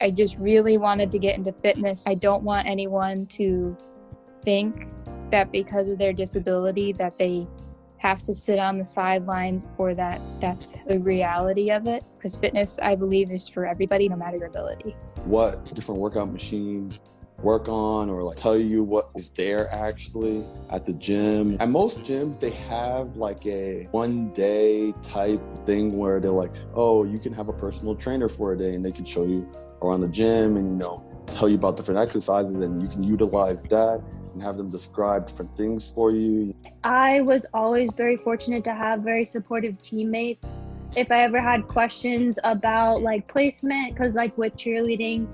I just really wanted to get into fitness. I don't want anyone to think that because of their disability that they have to sit on the sidelines or that that's the reality of it. Because fitness, I believe, is for everybody, no matter your ability. What different workout machines work on, or like tell you what is there actually at the gym. At most gyms, they have like a 1 day type thing where they're like, oh, you can have a personal trainer for a day and they can show you around the gym and, tell you about different exercises, and you can utilize that and have them describe different things for you. I was always very fortunate to have very supportive teammates. If I ever had questions about like placement, because like with cheerleading,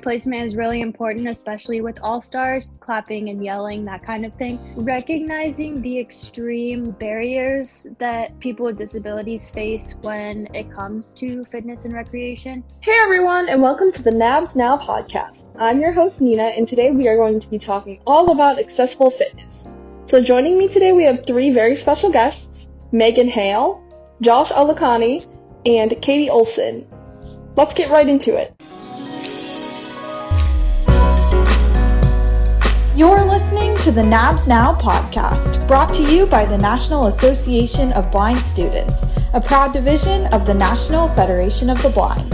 placement is really important, especially with all-stars, clapping and yelling, that kind of thing. Recognizing the extreme barriers that people with disabilities face when it comes to fitness and recreation. Hey everyone, and welcome to the NABS Now podcast. I'm your host Nina, and today we are going to be talking all about accessible fitness. So joining me today we have three very special guests, Megan Hale, Josh Olukanni, and Katy Olsen. Let's get right into it. You're listening to the NABS Now podcast, brought to you by the National Association of Blind Students, a proud division of the National Federation of the Blind.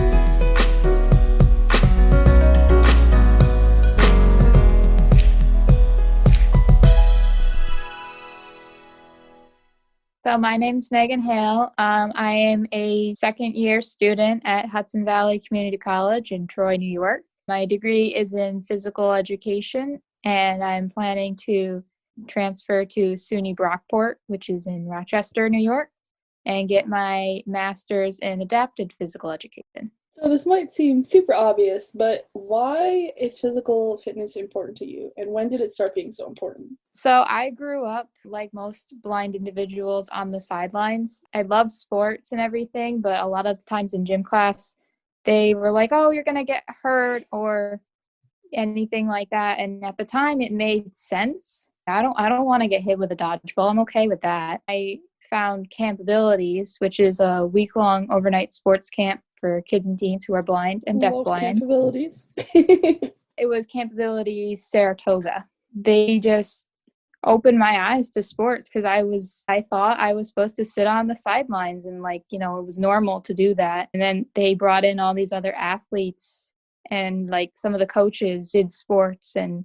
So my name's Megan Hale. I am a second-year student at Hudson Valley Community College in Troy, New York. My degree is in physical education, and I'm planning to transfer to SUNY Brockport, which is in Rochester, New York, and get my master's in adapted physical education. So this might seem super obvious, but why is physical fitness important to you, and when did it start being so important? So I grew up, like most blind individuals, on the sidelines. I love sports and everything, but a lot of the times in gym class, they were like, oh, you're going to get hurt or anything like that. And at the time it made sense. I don't want to get hit with a dodgeball. I'm okay with that. I found Camp Abilities, which is a week-long overnight sports camp for kids and teens who are blind and deafblind. Camp Abilities. It was Camp Abilities Saratoga. They just opened my eyes to sports because I thought I was supposed to sit on the sidelines and it was normal to do that. And then they brought in all these other athletes, and some of the coaches did sports, and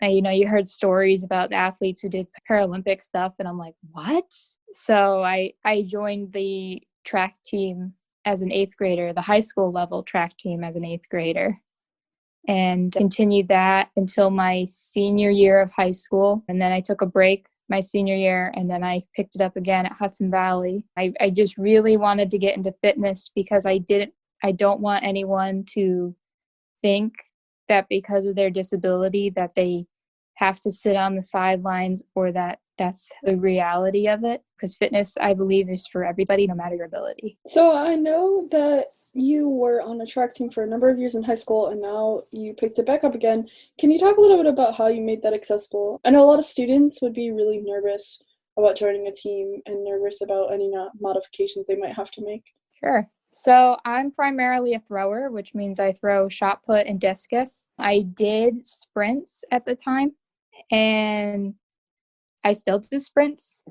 you heard stories about the athletes who did Paralympic stuff, and I'm like, what? So I joined the track team as an 8th grader, the high school level track team as an 8th grader, and continued that until my senior year of high school. And then I took a break my senior year, and then I picked it up again at Hudson Valley. I just really wanted to get into fitness because I don't want anyone to think that because of their disability that they have to sit on the sidelines or that that's the reality of it. Because fitness, I believe, is for everybody, no matter your ability. So I know that you were on a track team for a number of years in high school, and now you picked it back up again. Can you talk a little bit about how you made that accessible? I know a lot of students would be really nervous about joining a team and nervous about any modifications they might have to make. Sure. So I'm primarily a thrower, which means I throw shot put and discus. I did sprints at the time, and I still do sprints,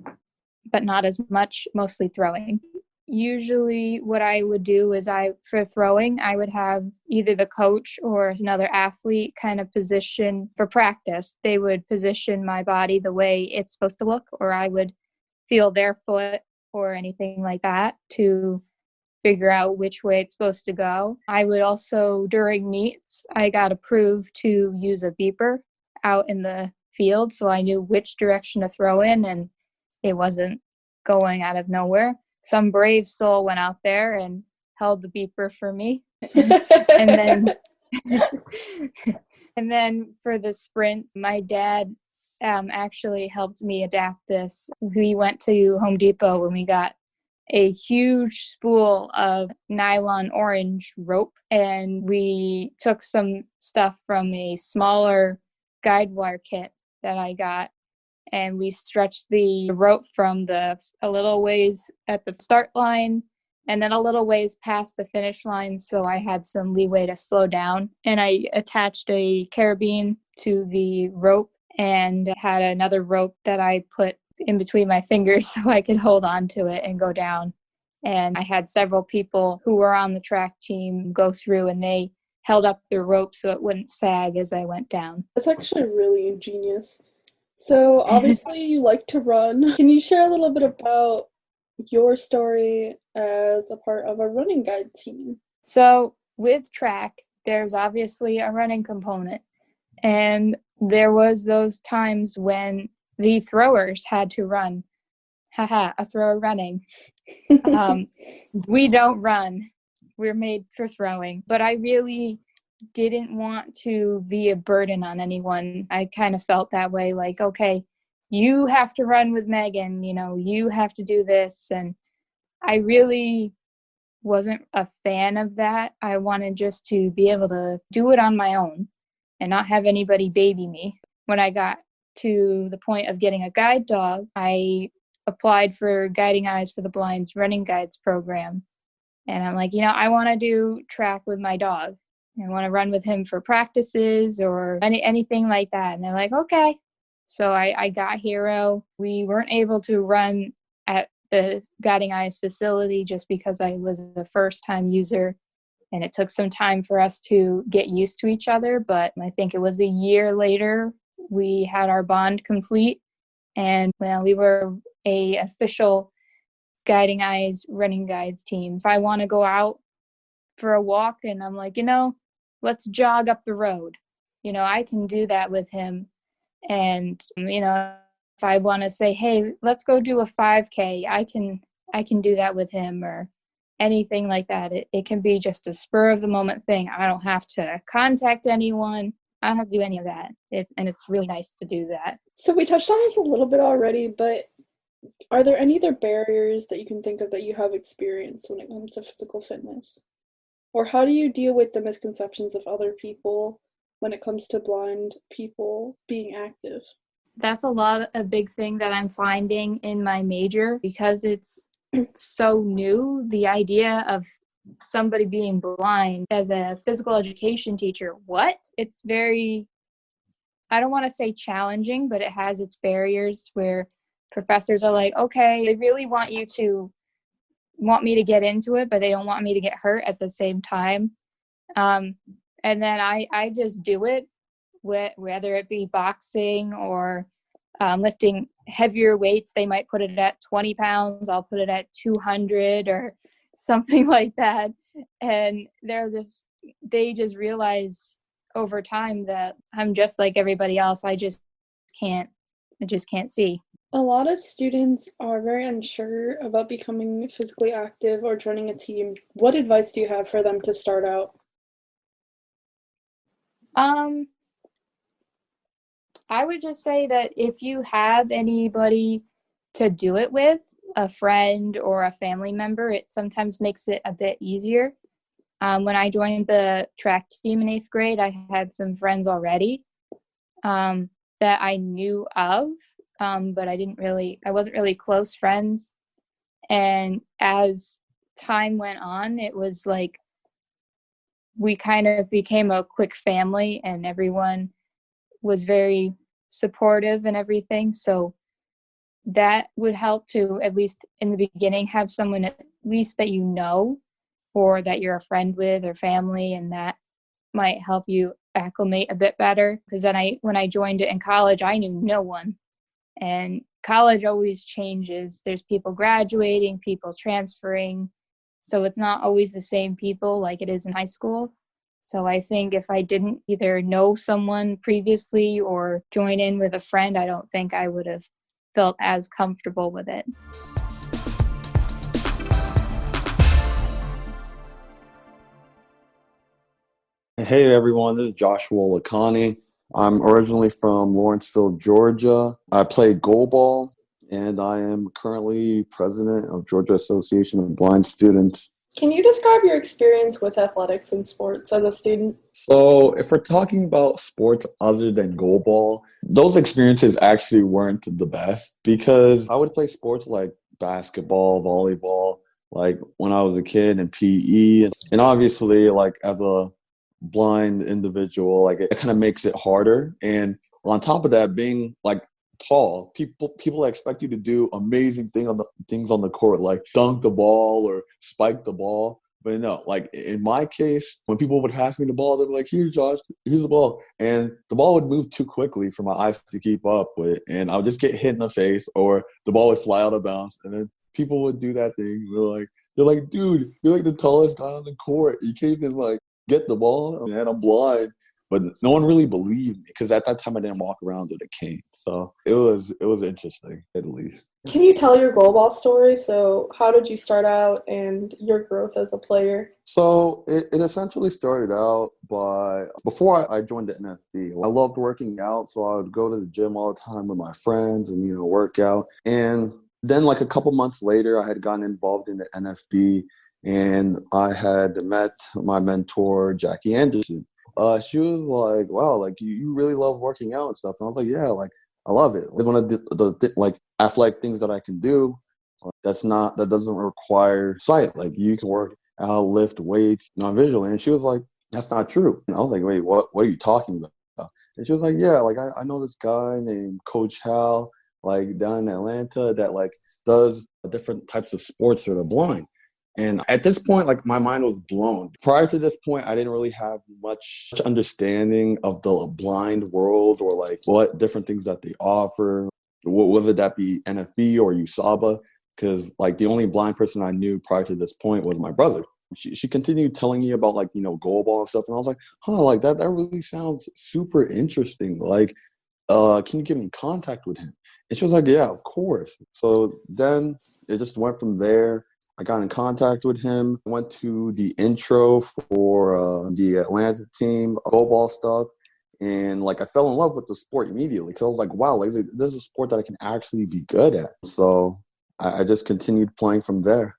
but not as much, mostly throwing. Usually what I would do is for throwing, I would have either the coach or another athlete kind of position for practice. They would position my body the way it's supposed to look, or I would feel their foot or anything like that to figure out which way it's supposed to go. I would also, during meets, I got approved to use a beeper out in the field, so I knew which direction to throw in, and it wasn't going out of nowhere. Some brave soul went out there and held the beeper for me. and then for the sprints, my dad actually helped me adapt this. We went to Home Depot and we got a huge spool of nylon orange rope, and we took some stuff from a smaller guide wire kit that I got, and we stretched the rope from a little ways at the start line and then a little ways past the finish line, so I had some leeway to slow down. And I attached a carabine to the rope and had another rope that I put in between my fingers so I could hold on to it and go down. And I had several people who were on the track team go through, and they held up the rope so it wouldn't sag as I went down. That's actually really ingenious. So obviously you like to run. Can you share a little bit about your story as a part of a running guide team? So with track, there's obviously a running component. And there was those times when the throwers had to run. Haha, a thrower running. We don't run. We're made for throwing. But I really didn't want to be a burden on anyone. I kind of felt that way, like, okay, you have to run with Megan, you have to do this. And I really wasn't a fan of that. I wanted just to be able to do it on my own and not have anybody baby me. When I got to the point of getting a guide dog, I applied for Guiding Eyes for the Blind's Running Guides program. And I'm like, I want to do track with my dog. I want to run with him for practices or anything like that. And they're like, okay. So I got Hero. We weren't able to run at the Guiding Eyes facility just because I was a first-time user. And it took some time for us to get used to each other. But I think it was a year later, we had our bond complete. And we were a official Guiding Eyes running guides team. If I want to go out for a walk and I'm like, let's jog up the road, I can do that with him. And, if I want to say, hey, let's go do a 5K, I can do that with him, or anything like that. It can be just a spur of the moment thing. I don't have to contact anyone. I don't have to do any of that. It's really nice to do that. So we touched on this a little bit already, but are there any other barriers that you can think of that you have experienced when it comes to physical fitness? Or how do you deal with the misconceptions of other people when it comes to blind people being active? That's a big thing that I'm finding in my major, because it's so new. The idea of somebody being blind as a physical education teacher, it's very, I don't want to say challenging, but it has its barriers where professors are like, okay, they really want me to get into it, but they don't want me to get hurt at the same time. And then I just do it, whether it be boxing or lifting heavier weights. They might put it at 20 pounds. I'll put it at 200 or something like that. And they just realize over time that I'm just like everybody else. I just can't see. A lot of students are very unsure about becoming physically active or joining a team. What advice do you have for them to start out? I would just say that if you have anybody to do it with, a friend or a family member, it sometimes makes it a bit easier. When I joined the track team in 8th grade, I had some friends already that I knew of, but I wasn't really close friends. And as time went on, it was like we kind of became a quick family, and everyone was very supportive and everything. So that would help to, at least in the beginning, have someone at least that or that you're a friend with or family, and that might help you acclimate a bit better. Because then when I joined it in college, I knew no one. And college always changes. There's people graduating, people transferring. So it's not always the same people like it is in high school. So I think if I didn't either know someone previously or join in with a friend, I don't think I would have felt as comfortable with it. Hey everyone, this is Joshua Olukanni. I'm originally from Lawrenceville, Georgia. I play goalball, and I am currently president of Georgia Association of Blind Students. Can you describe your experience with athletics and sports as a student? So if we're talking about sports other than goalball, those experiences actually weren't the best, because I would play sports like basketball, volleyball, like when I was a kid in PE. And obviously, like as a blind individual, like it kind of makes it harder. And on top of that, being like tall, people expect you to do amazing things on the court, like dunk the ball or spike the ball. But no, like in my case, when people would pass me the ball, they'd be like, "Here, Josh, here's the ball," and the ball would move too quickly for my eyes to keep up with, and I would just get hit in the face, or the ball would fly out of bounds, and then people would do that thing. They're like, "Dude, you're like the tallest guy on the court. You can't even like get the ball." And I'm blind. But no one really believed me because at that time I didn't walk around with a cane. So it was interesting at least. Can you tell your goal ball story? So how did you start out and your growth as a player? So it essentially started out by before I joined the NFB. I loved working out, so I would go to the gym all the time with my friends and work out. And then like a couple months later, I had gotten involved in the NFB, and I had met my mentor Jackie Anderson. She was like, "Wow, like you really love working out and stuff." And I was like, "Yeah, like I love it. It's one of the like athletic things that I can do. That doesn't require sight. Like you can work out, lift weights, non-visually." And she was like, "That's not true." And I was like, "Wait, what are you talking about?" And she was like, "Yeah, like I know this guy named Coach Hal, like down in Atlanta that like does different types of sports for the blind." And at this point, like my mind was blown. Prior to this point, I didn't really have much understanding of the blind world or like what different things that they offer, whether that be NFB or USABA, because like the only blind person I knew prior to this point was my brother. She continued telling me about like, goal ball and stuff. And I was like, like that really sounds super interesting. Like, can you get me in contact with him? And she was like, yeah, of course. So then it just went from there. I got in contact with him, went to the intro for the Atlanta team, goal ball stuff. And like I fell in love with the sport immediately because I was like, wow, like there's a sport that I can actually be good at. So I just continued playing from there.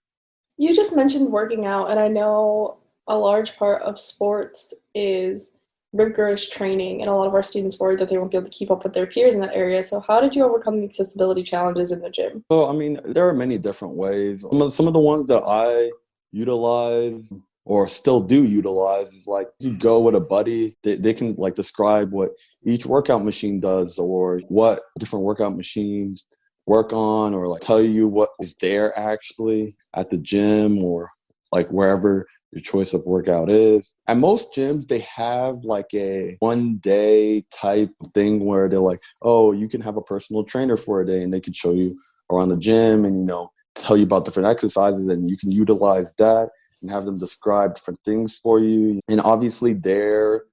You just mentioned working out, and I know a large part of sports is rigorous training, and a lot of our students worry that they won't be able to keep up with their peers in that area. So how did you overcome the accessibility challenges in the gym? So, I mean, there are many different ways. Some of the ones that I utilize or still do utilize is like you go with a buddy, they can like describe what each workout machine does or what different workout machines work on, or like tell you what is there actually at the gym or like wherever your choice of workout is. At most gyms, they have like a 1 day type thing where they're like, oh, you can have a personal trainer for a day, and they can show you around the gym and, tell you about different exercises, and you can utilize that and have them describe different things for you. And obviously their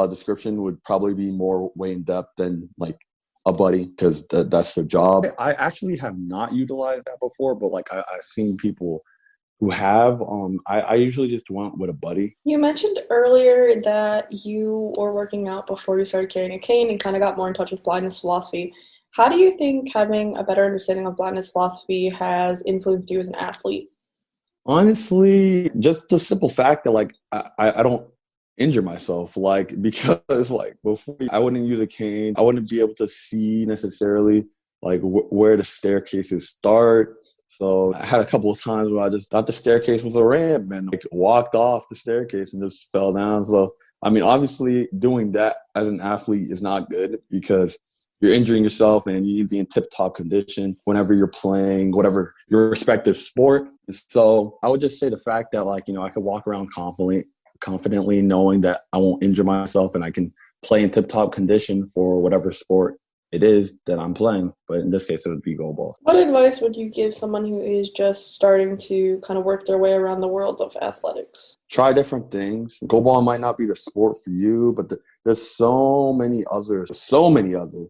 description would probably be more way in depth than like a buddy, because that's their job. I actually have not utilized that before, but like I've seen people who have. I usually just went with a buddy. You mentioned earlier that you were working out before you started carrying a cane and kind of got more in touch with blindness philosophy. How do you think having a better understanding of blindness philosophy has influenced you as an athlete? Honestly, just the simple fact that like I don't injure myself, like because like before I wouldn't use a cane, I wouldn't be able to see necessarily like where the staircases start. So I had a couple of times where I just thought the staircase was a ramp and like walked off the staircase and just fell down. So I mean, obviously doing that as an athlete is not good because you're injuring yourself and you need to be in tip-top condition whenever you're playing whatever your respective sport. So I would just say the fact that like, I could walk around confidently knowing that I won't injure myself and I can play in tip-top condition for whatever sport it is that I'm playing. But in this case, it would be goal balls. What advice would you give someone who is just starting to kind of work their way around the world of athletics? Try different things. Goal ball might not be the sport for you, but there's so many other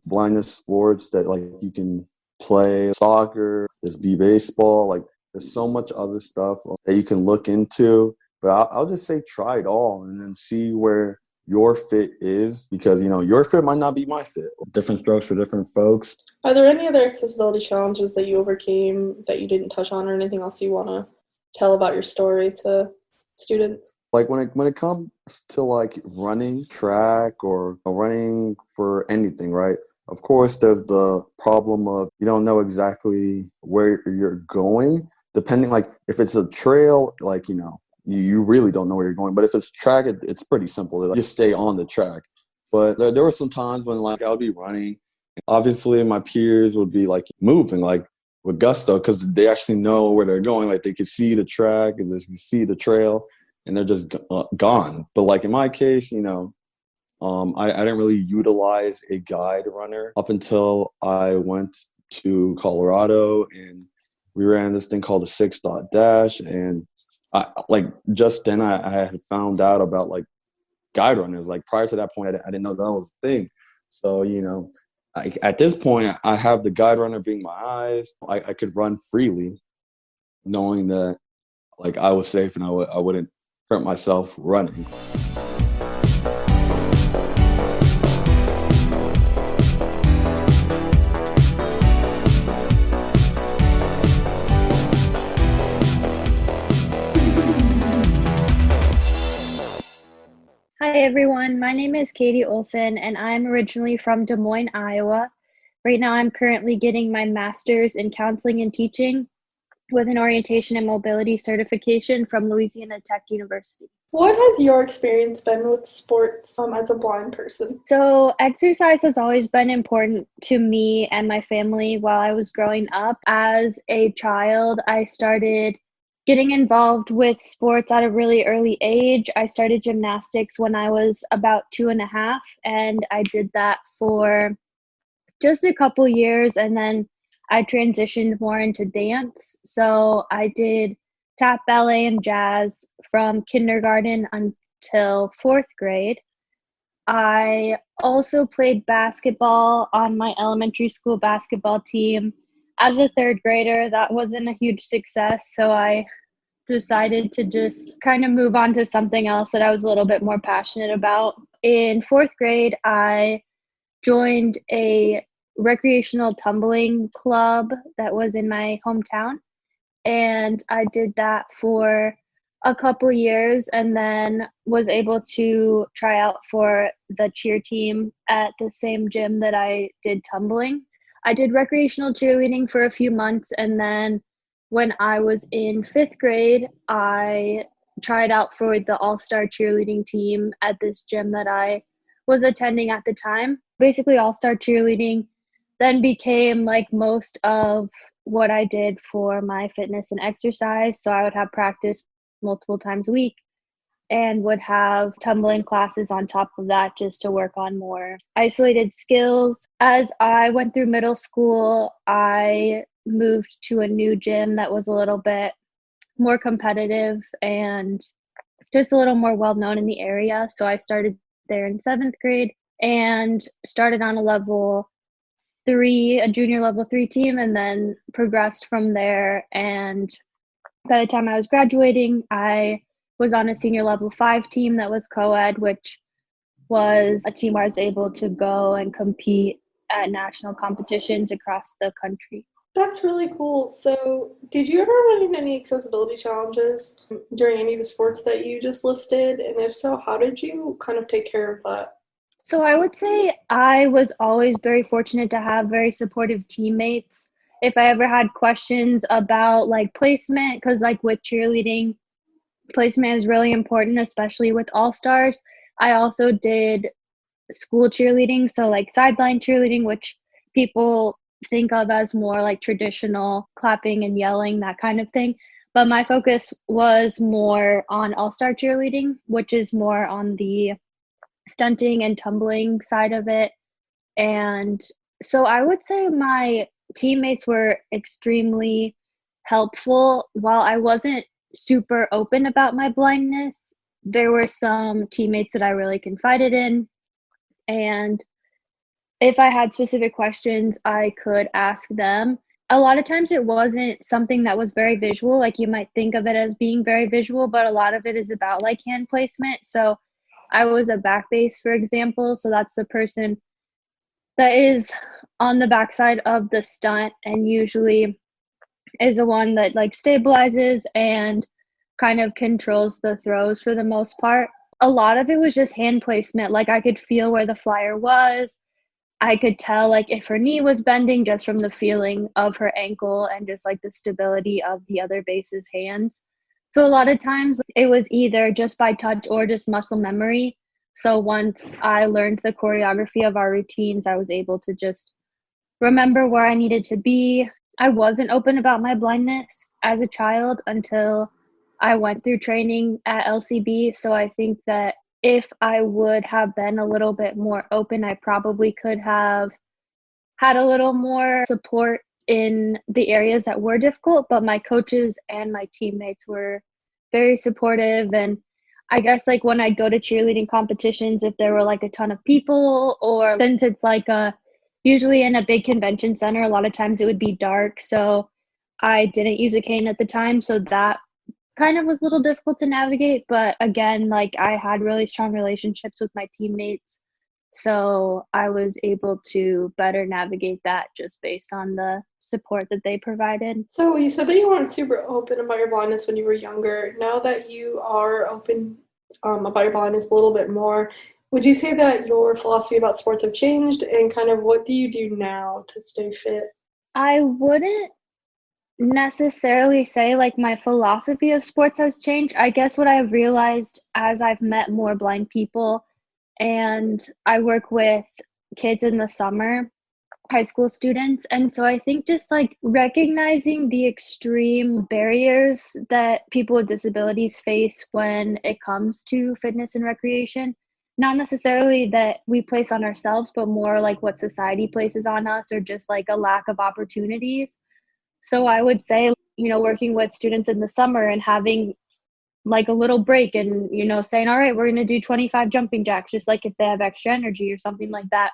blindness sports that like you can play. Soccer, there's baseball, like there's so much other stuff that you can look into. But I'll just say try it all and then see where your fit is, because your fit might not be my fit. Different strokes for different folks. Are there any other accessibility challenges that you overcame that you didn't touch on, or anything else you want to tell about your story to students? Like when it comes to like running track or running for anything, right? Of course, there's the problem of you don't know exactly where you're going. depending, like if it's a trail, like, you know, you really don't know where you're going. But if it's track, it's pretty simple. Like, just stay on the track. But there were some times when like I would be running. Obviously, my peers would be like moving like with gusto because they actually know where they're going. Like they could see the track and they can see the trail, and they're just gone. But like in my case, you know, I didn't really utilize a guide runner up until I went to Colorado, and we ran this thing called a 6 dot dash. And I like just then I had found out about like guide runners. Like prior to that point, I didn't know that was a thing. So, you know, at this point, I have the guide runner being my eyes. I could run freely, knowing that like I was safe and I wouldn't hurt myself running. Hi everyone, my name is Katy Olsen and I'm originally from Des Moines, Iowa. Right now I'm currently getting my master's in counseling and teaching with an orientation and mobility certification from Louisiana Tech University. What has your experience been with sports as a blind person? So exercise has always been important to me and my family while I was growing up. As a child, I started getting involved with sports at a really early age. I started gymnastics when I was about 2.5, and I did that for just a couple years, and then I transitioned more into dance. So I did tap, ballet, and jazz from kindergarten until 4th grade. I also played basketball on my elementary school basketball team. As a 3rd grader, that wasn't a huge success, so I decided to just kind of move on to something else that I was a little bit more passionate about. In 4th grade, I joined a recreational tumbling club that was in my hometown, and I did that for a couple years and then was able to try out for the cheer team at the same gym that I did tumbling. I did recreational cheerleading for a few months, and then when I was in 5th grade, I tried out for the all-star cheerleading team at this gym that I was attending at the time. Basically, all-star cheerleading then became like most of what I did for my fitness and exercise. So I would have practice multiple times a week and would have tumbling classes on top of that just to work on more isolated skills. As I went through middle school, I moved to a new gym that was a little bit more competitive and just a little more well-known in the area. So I started there in 7th grade and started on a junior level 3 team, and then progressed from there. And by the time I was graduating, I was on a senior level 5 team that was co-ed, which was a team where I was able to go and compete at national competitions across the country. That's really cool. So, did you ever run into any accessibility challenges during any of the sports that you just listed? And if so, how did you kind of take care of that? So I would say I was always very fortunate to have very supportive teammates. If I ever had questions about like placement, because like with cheerleading, placement is really important, especially with all-stars. I also did school cheerleading, so like sideline cheerleading, which people think of as more like traditional clapping and yelling, that kind of thing. But my focus was more on all-star cheerleading, which is more on the stunting and tumbling side of it. And so I would say my teammates were extremely helpful. While I wasn't super open about my blindness, there were some teammates that I really confided in, and if I had specific questions, I could ask them. A lot of times it wasn't something that was very visual. Like you might think of it as being very visual, but a lot of it is about like hand placement. So I was a back base, for example. So that's the person that is on the backside of the stunt and usually is the one that like stabilizes and kind of controls the throws for the most part. A lot of it was just hand placement. Like I could feel where the flyer was. I could tell like if her knee was bending just from the feeling of her ankle and just like the stability of the other base's hands. So a lot of times it was either just by touch or just muscle memory. So once I learned the choreography of our routines, I was able to just remember where I needed to be. I wasn't open about my blindness as a child until I went through training at LCB. So I think that if I would have been a little bit more open, I probably could have had a little more support in the areas that were difficult. But my coaches and my teammates were very supportive. And I guess like when I go to cheerleading competitions, if there were like a ton of people, or since it's like usually in a big convention center, a lot of times it would be dark. So I didn't use a cane at the time. So that kind of was a little difficult to navigate. But again, like I had really strong relationships with my teammates. So I was able to better navigate that just based on the support that they provided. So you said that you weren't super open about your blindness when you were younger. Now that you are open about your blindness a little bit more, would you say that your philosophy about sports have changed, and kind of what do you do now to stay fit? I wouldn't necessarily say like my philosophy of sports has changed. I guess what I've realized as I've met more blind people, and I work with kids in the summer, high school students. And so I think just like recognizing the extreme barriers that people with disabilities face when it comes to fitness and recreation, not necessarily that we place on ourselves, but more like what society places on us, or just like a lack of opportunities. So I would say, working with students in the summer and having like a little break and, saying, all right, we're going to do 25 jumping jacks, just like if they have extra energy or something like that.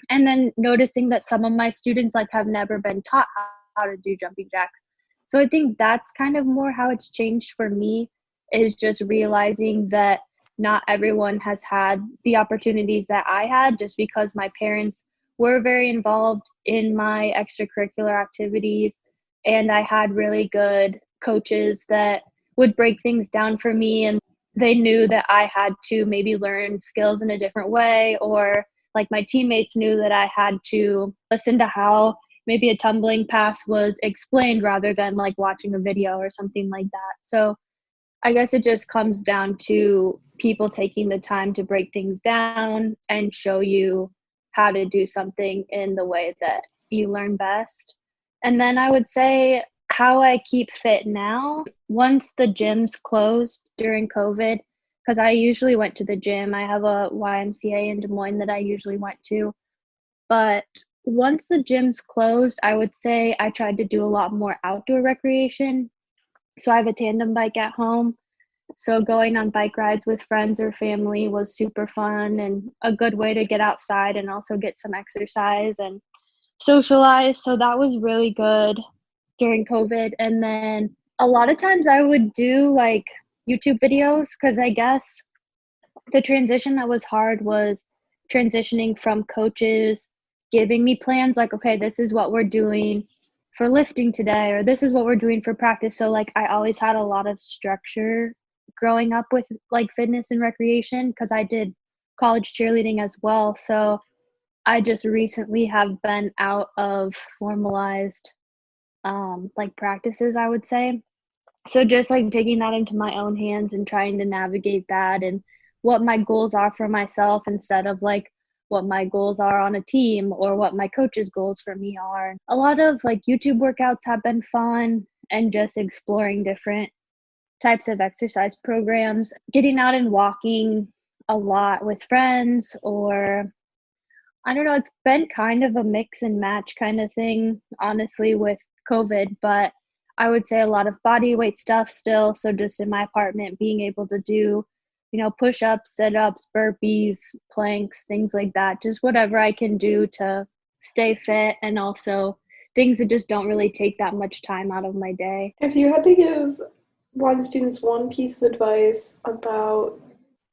And then noticing that some of my students like have never been taught how to do jumping jacks. So I think that's kind of more how it's changed for me, is just realizing that not everyone has had the opportunities that I had, just because my parents were very involved in my extracurricular activities. And I had really good coaches that would break things down for me. And they knew that I had to maybe learn skills in a different way, or like my teammates knew that I had to listen to how maybe a tumbling pass was explained rather than like watching a video or something like that. So I guess it just comes down to people taking the time to break things down and show you how to do something in the way that you learn best. And then I would say how I keep fit now, once the gyms closed during COVID, because I usually went to the gym. I have a YMCA in Des Moines that I usually went to. But once the gyms closed, I would say I tried to do a lot more outdoor recreation. So I have a tandem bike at home. So going on bike rides with friends or family was super fun and a good way to get outside and also get some exercise and socialize. So that was really good during COVID. And then a lot of times I would do like YouTube videos, because I guess the transition that was hard was transitioning from coaches giving me plans like, okay, this is what we're doing for lifting today, or this is what we're doing for practice. So like I always had a lot of structure growing up with like fitness and recreation, because I did college cheerleading as well. So I just recently have been out of formalized like practices, I would say. So just like taking that into my own hands and trying to navigate that and what my goals are for myself, instead of like what my goals are on a team or what my coach's goals for me are. A lot of like YouTube workouts have been fun, and just exploring different types of exercise programs, getting out and walking a lot with friends, or I don't know, it's been kind of a mix and match kind of thing, honestly, with COVID, but I would say a lot of body weight stuff still. So just in my apartment, being able to do, push-ups, sit-ups, burpees, planks, things like that, just whatever I can do to stay fit, and also things that just don't really take that much time out of my day. If you had to give blind students one piece of advice about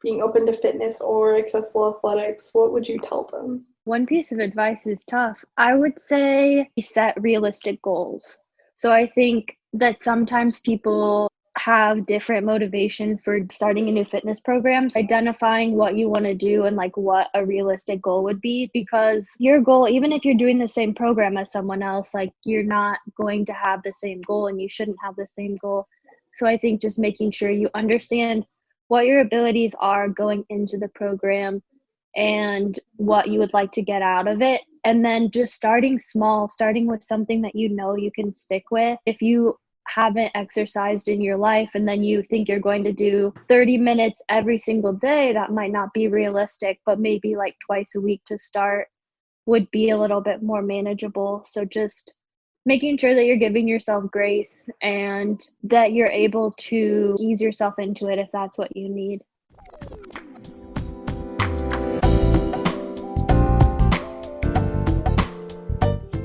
being open to fitness or accessible athletics, what would you tell them? One piece of advice is tough. I would say set realistic goals. So I think that sometimes people have different motivation for starting a new fitness program. So identifying what you want to do and like what a realistic goal would be, because your goal, even if you're doing the same program as someone else, like you're not going to have the same goal and you shouldn't have the same goal. So I think just making sure you understand what your abilities are going into the program and what you would like to get out of it. And then just starting small, starting with something that you know you can stick with. If you haven't exercised in your life and then you think you're going to do 30 minutes every single day, that might not be realistic, but maybe like twice a week to start would be a little bit more manageable. So just making sure that you're giving yourself grace and that you're able to ease yourself into it if that's what you need.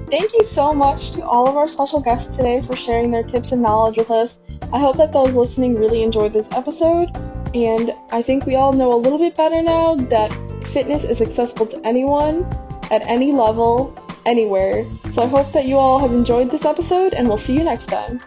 Thank you so much to all of our special guests today for sharing their tips and knowledge with us. I hope that those listening really enjoyed this episode, and I think we all know a little bit better now that fitness is accessible to anyone, at any level, anywhere. So I hope that you all have enjoyed this episode, and we'll see you next time.